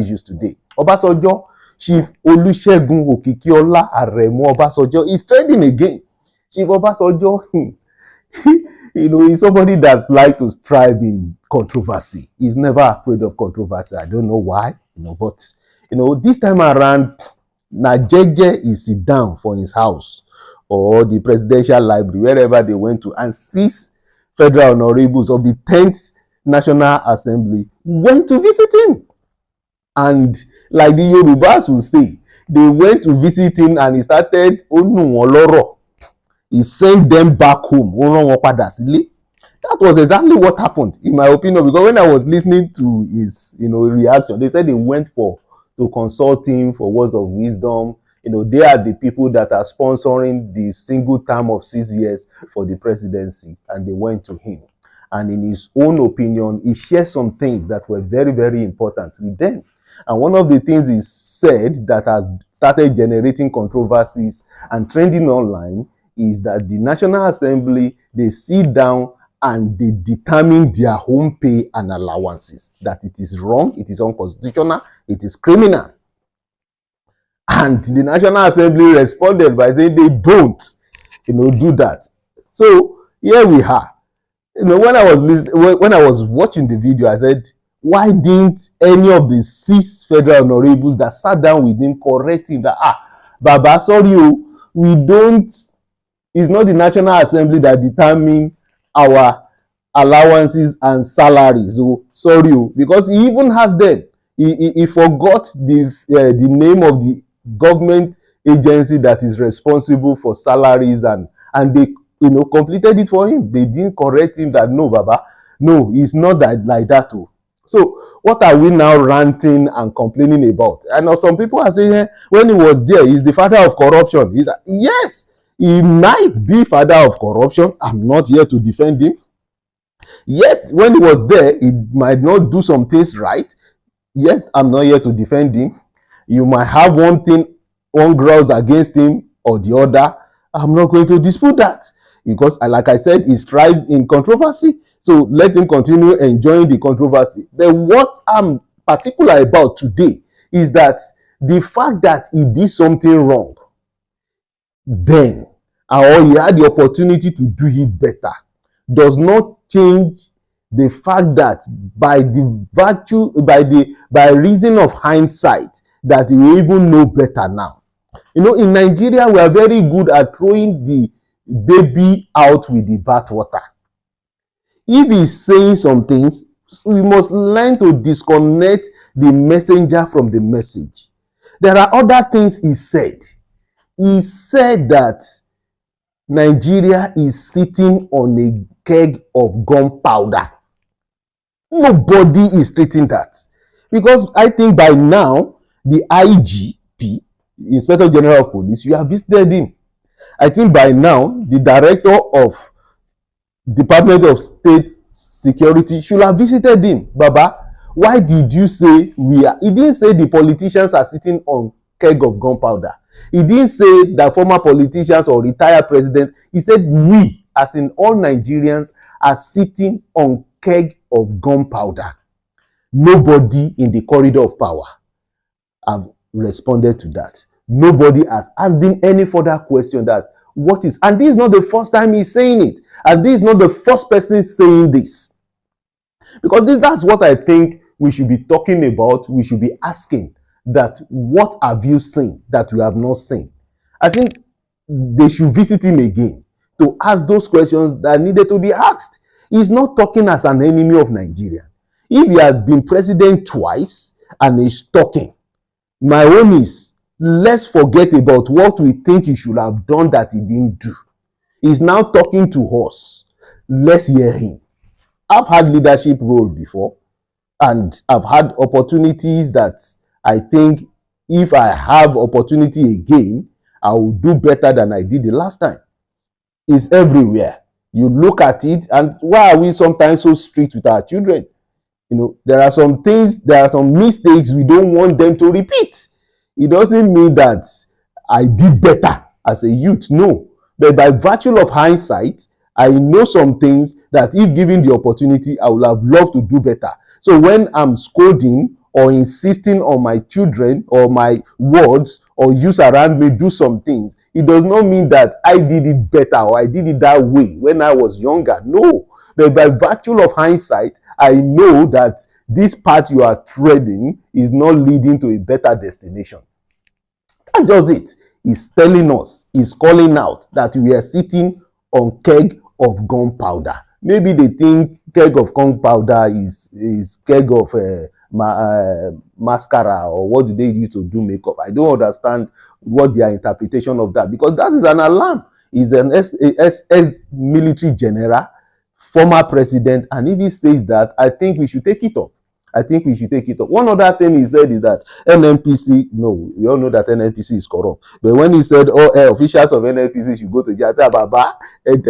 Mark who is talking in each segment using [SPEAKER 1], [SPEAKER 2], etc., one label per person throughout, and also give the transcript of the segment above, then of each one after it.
[SPEAKER 1] issues today. Obasanjo, Chief Olusegun Okikiola Aremu Obasanjo is trending again. Chief Obasanjo, he's somebody that likes to strive in controversy. He's never afraid of controversy. I don't know why, but this time around, Najeje is sit down for his house or the presidential library, wherever they went to, and 6 federal honorables of the 10th National Assembly went to visit him. And like the Yorubas will say, they went to visit him and he started Onu. He sent them back home. That was exactly what happened, in my opinion, because when I was listening to his reaction, they said they went to consult him for words of wisdom. They are the people that are sponsoring the single term of 6 years for the presidency, and they went to him. And in his own opinion, he shared some things that were very, very important with them. And one of the things he said that has started generating controversies and trending online is that the National Assembly, they sit down and they determine their own pay and allowances. That it is wrong, it is unconstitutional, it is criminal. And the National Assembly responded by saying they don't, do that. So here we are. When I was watching the video, I said, why didn't any of the 6 federal honorables that sat down with him correct him that, Baba, sorry, we don't, it's not the National Assembly that determine our allowances and salaries. So sorry, because he even has them. He forgot the name of the government agency that is responsible for salaries, and they completed it for him. They didn't correct him that no, Baba, no, it's not that like that. So what are we now ranting and complaining about? I know some people are saying when he was there, he's the father of corruption. Yes, he might be father of corruption. I'm not here to defend him. Yet when he was there, he might not do some things right. Yet I'm not here to defend him. You might have one grouse against him or the other. I'm not going to dispute that, because like I said, he strives in controversy. So let him continue enjoying the controversy. But what I'm particular about today is that the fact that he did something wrong then, or he had the opportunity to do it better, does not change the fact that by reason of hindsight, that he will even know better now. In Nigeria, we are very good at throwing the baby out with the bathwater. If he's saying some things, we must learn to disconnect the messenger from the message. There are other things he said. He said that Nigeria is sitting on a keg of gunpowder. Nobody is treating that. Because I think by now, the IGP, Inspector General of Police, you have visited him. I think by now, the Director of Department of State Security should have visited him. Baba, why did you say we are? He didn't say the politicians are sitting on keg of gunpowder. He didn't say that former politicians or retired presidents. He said we, as in all Nigerians, are sitting on keg of gunpowder. Nobody in the corridor of power have responded to that. Nobody has asked him any further question that what is, and this is not the first time he's saying it, and this is not the first person saying this, because that's what I think we should be talking about. We should be asking that what have you seen that we have not seen. I think they should visit him again to ask those questions that needed to be asked. He's not talking as an enemy of Nigeria. If he has been president twice and he's talking, my own is, let's forget about what we think he should have done that he didn't do. He's now talking to us. Let's hear him. I've had leadership role before, and I've had opportunities that I think if I have opportunity again, I will do better than I did the last time. It's everywhere. You look at it, and why are we sometimes so strict with our children? There are some things, there are some mistakes we don't want them to repeat. It doesn't mean that I did better as a youth, no. But by virtue of hindsight, I know some things that if given the opportunity, I would have loved to do better. So when I'm scolding or insisting on my children or my words or use around me do some things, it does not mean that I did it better or I did it that way when I was younger. No. But by virtue of hindsight, I know that this path you are treading is not leading to a better destination. That's just it. He's telling us, he's calling out that we are sitting on keg of gunpowder. Maybe they think keg of gunpowder is keg of mascara, or what do they use to do makeup? I don't understand what their interpretation of that, because that is an alarm. He's an ex-military general, former president, and if he says that, I think we should take it up. I think we should take it up. One other thing he said is that NNPC, no, we all know that NNPC is corrupt. But when he said all officials of NNPC should go to jail, Baba, young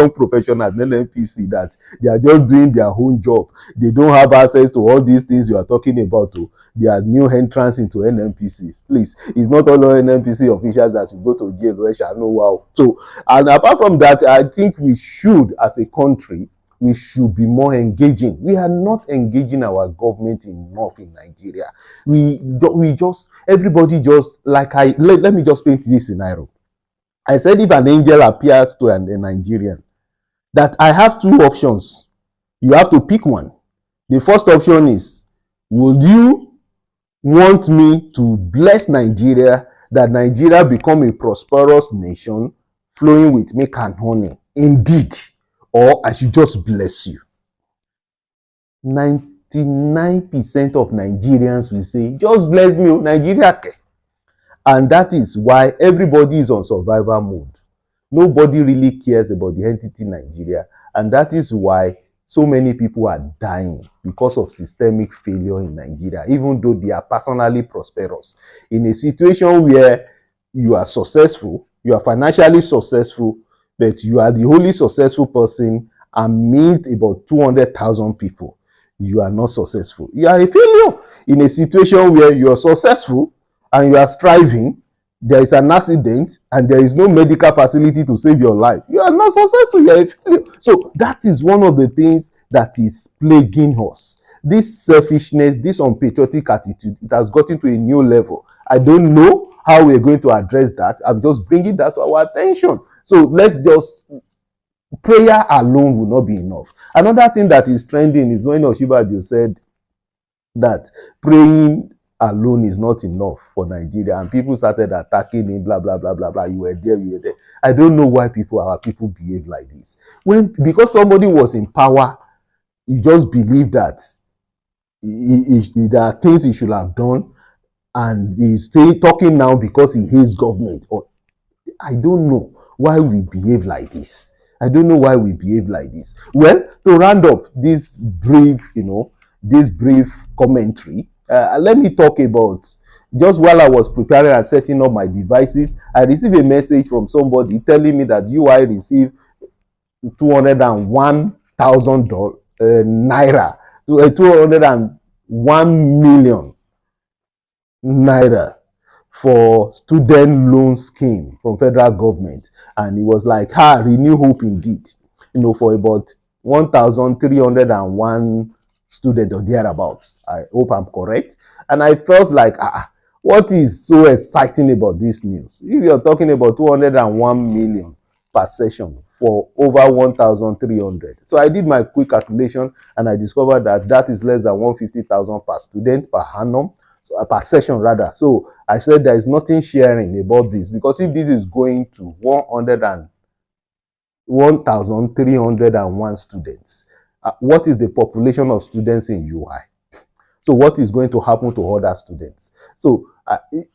[SPEAKER 1] professionals NNPC, that they are just doing their own job. They don't have access to all these things you are talking about. They are new entrants into NNPC. Please, it's not all NNPC officials that should go to jail. So, and apart from that, I think we should, as a country, we should be more engaging. We are not engaging our government enough in Nigeria. We just, everybody just, let me just paint this scenario. I said if an angel appears to a Nigerian, that I have two options. You have to pick one. The first option is, would you want me to bless Nigeria, that Nigeria become a prosperous nation flowing with milk and honey? Indeed. Or I should just bless you. 99% of Nigerians will say, just bless me, Nigeria. And that is why everybody is on survival mode. Nobody really cares about the entity Nigeria. And that is why so many people are dying because of systemic failure in Nigeria, even though they are personally prosperous. In a situation where you are successful, you are financially successful, but you are the only successful person amidst about 200,000 people, you are not successful. You are a failure. In a situation where you are successful and you are striving, there is an accident and there is no medical facility to save your life, you are not successful. You are a failure. So that is one of the things that is plaguing us. This selfishness, this unpatriotic attitude, it has gotten to a new level. I don't know how we're going to address that. I'm just bringing that to our attention. So let's just, prayer alone will not be enough. Another thing that is trending is when Osinbajo said that praying alone is not enough for Nigeria, and people started attacking him, blah, blah, blah, blah, blah. You were there, you were there. I don't know why our people behave like this. Because somebody was in power, you just believe that there are things he should have done, and he's talking now because he hates government. Or I don't know why we behave like this. I don't know why we behave like this. Well, to round up this brief, commentary, let me talk about, just while I was preparing and setting up my devices, I received a message from somebody telling me that UI received $201,000 naira, 201 million naira for student loan scheme from federal government. And it was like, renew hope indeed, for about 1,301 students or thereabouts. I hope I'm correct. And I felt like, what is so exciting about this news? If you're talking about 201 million per session for over 1,300. So I did my quick calculation and I discovered that that is less than 150,000 per student per annum. So, per session rather. So I said there is nothing sharing about this, because if this is going to 1,301 students, what is the population of students in UI? So what is going to happen to other students? So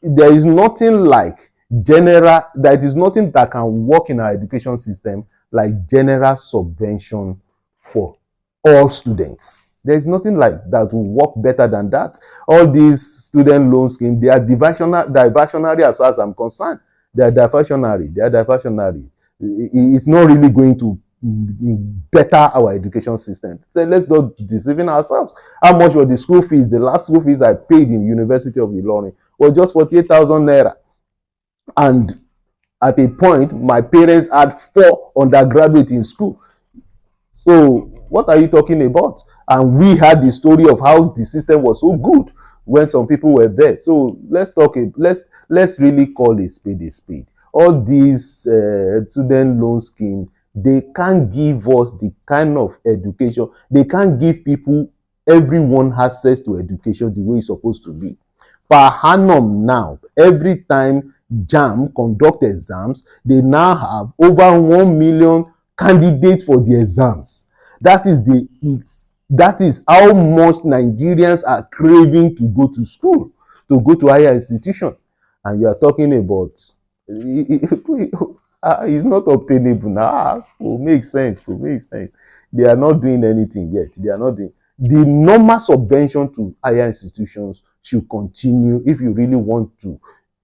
[SPEAKER 1] there is nothing like there is nothing that can work in our education system like general subvention for all students. There is nothing like that will work better than that. All these student loan schemes, they are diversionary as far as I'm concerned. They are diversionary. It's not really going to better our education system. So let's not deceive ourselves. How much was the school fees? The last school fees I paid in University of Ilorin was just 48,000 naira. And at a point, my parents had 4 undergraduates in school. So What are you talking about? And we had the story of how the system was so good when some people were there. So let's really call a spade a spade. All these student loan scheme, they can't give us the kind of education. They can't give people, everyone, access to education the way it's supposed to be. Per annum now, every time JAMB conduct exams, they now have over 1 million candidates for the exams. That is how much Nigerians are craving to go to school, to go to higher institution. And you are talking about it's not obtainable now. Make sense. Make sense. They are not doing anything yet. They are not doing. The normal subvention to higher institutions should continue if you really want to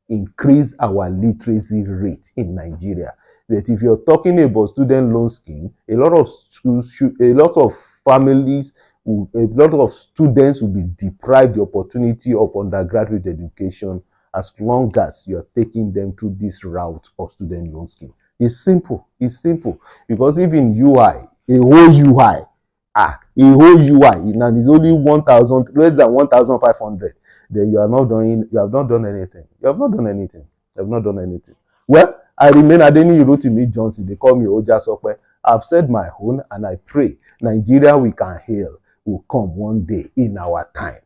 [SPEAKER 1] increase our literacy rate in Nigeria. But if you're talking about student loan scheme, a lot of schools, a lot of families, a lot of students will be deprived the opportunity of undergraduate education as long as you're taking them through this route of student loan scheme. It's simple. It's simple. Because even UI, a whole UI, a whole UI, and it's only 1,000, less than 1,500. Then you have not done anything. You have not done anything. You have not done anything. Well, I remain Adeni Rotimi Johnson. They call me Oja Sokwe. I've said my own, and I pray Nigeria we can hail will come one day in our time.